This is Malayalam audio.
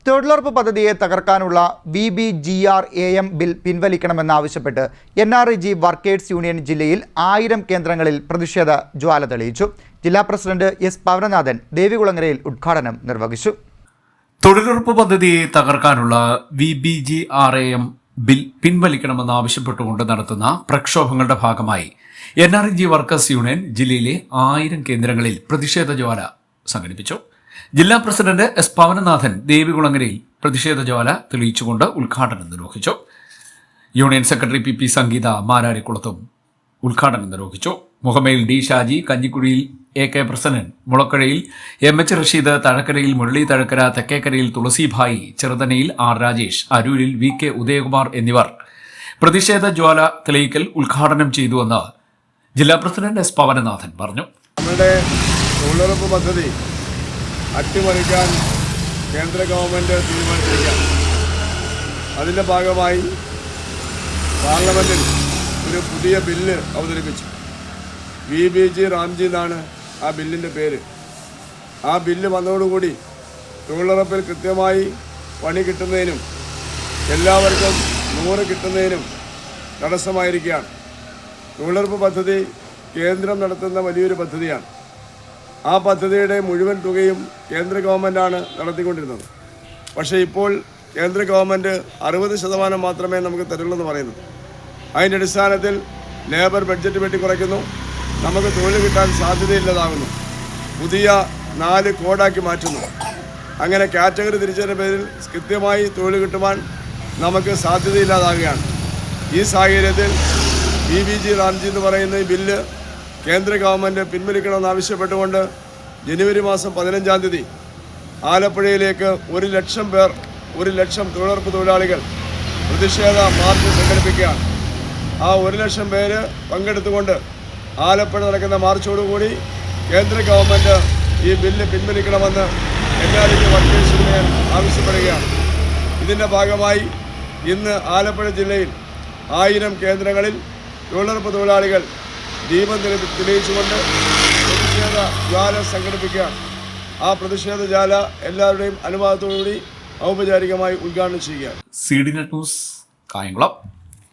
തൊഴിലുറപ്പ് പദ്ധതിയെ തകർക്കാനുള്ള VBGRAM ബിൽ പിൻവലിക്കണമെന്നാവശ്യപ്പെട്ട് NREG വർക്കേഴ്സ് യൂണിയൻ ജില്ലയിൽ 1000 കേന്ദ്രങ്ങളിൽ പ്രതിഷേധ ജ്വാല തെളിയിച്ചു. ജില്ലാ പ്രസിഡന്റ് S. പവനനാഥൻ ദേവികുളങ്ങരയിൽ ഉദ്ഘാടനം നിർവഹിച്ചു. തൊഴിലുറപ്പ് പദ്ധതിയെ തകർക്കാനുള്ള VBGRAM ബിൽ പിൻവലിക്കണമെന്നാവശ്യപ്പെട്ടുകൊണ്ട് നടത്തുന്ന പ്രക്ഷോഭങ്ങളുടെ ഭാഗമായി NREG വർക്കേഴ്സ് യൂണിയൻ ജില്ലയിലെ 1000 കേന്ദ്രങ്ങളിൽ പ്രതിഷേധ ജ്വാല സംഘടിപ്പിച്ചു. ജില്ലാ പ്രസിഡന്റ് S. പവനനാഥൻ ദേവികുളങ്ങരയിൽ പ്രതിഷേധ ജ്വാല തെളിയിച്ചുകൊണ്ട് ഉദ്ഘാടനം നിർവഹിച്ചു. യൂണിയൻ സെക്രട്ടറി PP സംഗീത മാരാരിക്കുളത്തും ഉദ്ഘാടനം നിർവഹിച്ചു. മുഹമ്മയിൽ D. Shaji, കഞ്ഞിക്കുഴിയിൽ AK Prasannan, മുളക്കഴയിൽ MH Rasheed, തഴക്കരയിൽ Murali Thazhakkara, തെക്കേക്കരയിൽ തുളസിഭായി, ചെറുതനയിൽ R. Rajesh, അരൂരിൽ VK ഉദയകുമാർ എന്നിവർ പ്രതിഷേധ ജ്വാല തെളിയിക്കൽ ഉദ്ഘാടനം ചെയ്തുവെന്ന് ജില്ലാ പ്രസിഡന്റ് S. പവനനാഥൻ പറഞ്ഞു. നമ്മുടെ തൊഴിലുറപ്പ് പദ്ധതി അട്ടിമറിക്കാൻ കേന്ദ്ര ഗവൺമെൻറ് തീരുമാനിച്ചിരിക്കുകയാണ്. അതിൻ്റെ ഭാഗമായി പാർലമെൻറ്റിൽ ഒരു പുതിയ ബില്ല് അവതരിപ്പിച്ചു. VBGRAM എന്നാണ് ആ ബില്ലിൻ്റെ പേര്. ആ ബില്ല് വന്നതോടുകൂടി തൊഴിലുറപ്പിൽ കൃത്യമായി പണി കിട്ടുന്നതിനും എല്ലാവർക്കും 100 കിട്ടുന്നതിനും തടസ്സമായിരിക്കുകയാണ്. തൊഴിലുറപ്പ് പദ്ധതി കേന്ദ്രം നടത്തുന്ന വലിയൊരു പദ്ധതിയാണ്. ആ പദ്ധതിയുടെ മുഴുവൻ തുകയും കേന്ദ്ര ഗവൺമെൻറ്റാണ് നടത്തിക്കൊണ്ടിരുന്നത്. പക്ഷേ ഇപ്പോൾ കേന്ദ്ര ഗവൺമെൻറ് 60% മാത്രമേ നമുക്ക് തരുള്ളൂ എന്ന് പറയുന്നു. അതിൻ്റെ അടിസ്ഥാനത്തിൽ ലേബർ ബഡ്ജറ്റ് വെട്ടിക്കുറയ്ക്കുന്നു, നമുക്ക് തൊഴിൽ കിട്ടാൻ സാധ്യതയില്ലാതാകുന്നു, പുതിയ 4 കോഡാക്കി മാറ്റുന്നു. അങ്ങനെ കാറ്റഗറി തിരിച്ചതിൻ്റെ പേരിൽ കൃത്യമായി തൊഴിൽ കിട്ടുവാൻ നമുക്ക് സാധ്യതയില്ലാതാകുകയാണ്. ഈ സാഹചര്യത്തിൽ VBGRAM എന്ന് പറയുന്ന ഈ ബില്ല് കേന്ദ്ര ഗവൺമെൻറ് പിൻവലിക്കണമെന്നാവശ്യപ്പെട്ടുകൊണ്ട് ജനുവരി മാസം 15-ാം തീയതി ആലപ്പുഴയിലേക്ക് 1 ലക്ഷം പേർ, 1 ലക്ഷം തൊഴിലുറപ്പ് തൊഴിലാളികൾ പ്രതിഷേധ മാർച്ച് സംഘടിപ്പിക്കുകയാണ്. ആ 1 ലക്ഷം പേര് പങ്കെടുത്തുകൊണ്ട് ആലപ്പുഴ നടക്കുന്ന മാർച്ചോടുകൂടി കേന്ദ്ര ഗവൺമെൻറ് ഈ ബില്ല് പിൻവലിക്കണമെന്ന് NREG വർക്കേഴ്സ് യൂണിയൻ ആവശ്യപ്പെടുകയാണ്. ഇതിൻ്റെ ഭാഗമായി ഇന്ന് ആലപ്പുഴ ജില്ലയിൽ 1000 കേന്ദ്രങ്ങളിൽ തൊഴിലുറപ്പ് തൊഴിലാളികൾ ദീപം തെളിയിച്ചുകൊണ്ട് പ്രതിഷേധ ജ്വാല സംഘടിപ്പിക്കുകയാണ്. ആ പ്രതിഷേധ ജ്വാല എല്ലാവരുടെയും അനുവാദത്തോടുകൂടി ഔപചാരികമായി ഉദ്ഘാടനം ചെയ്യുകയാണ്. CDNet news, Kayamkulam.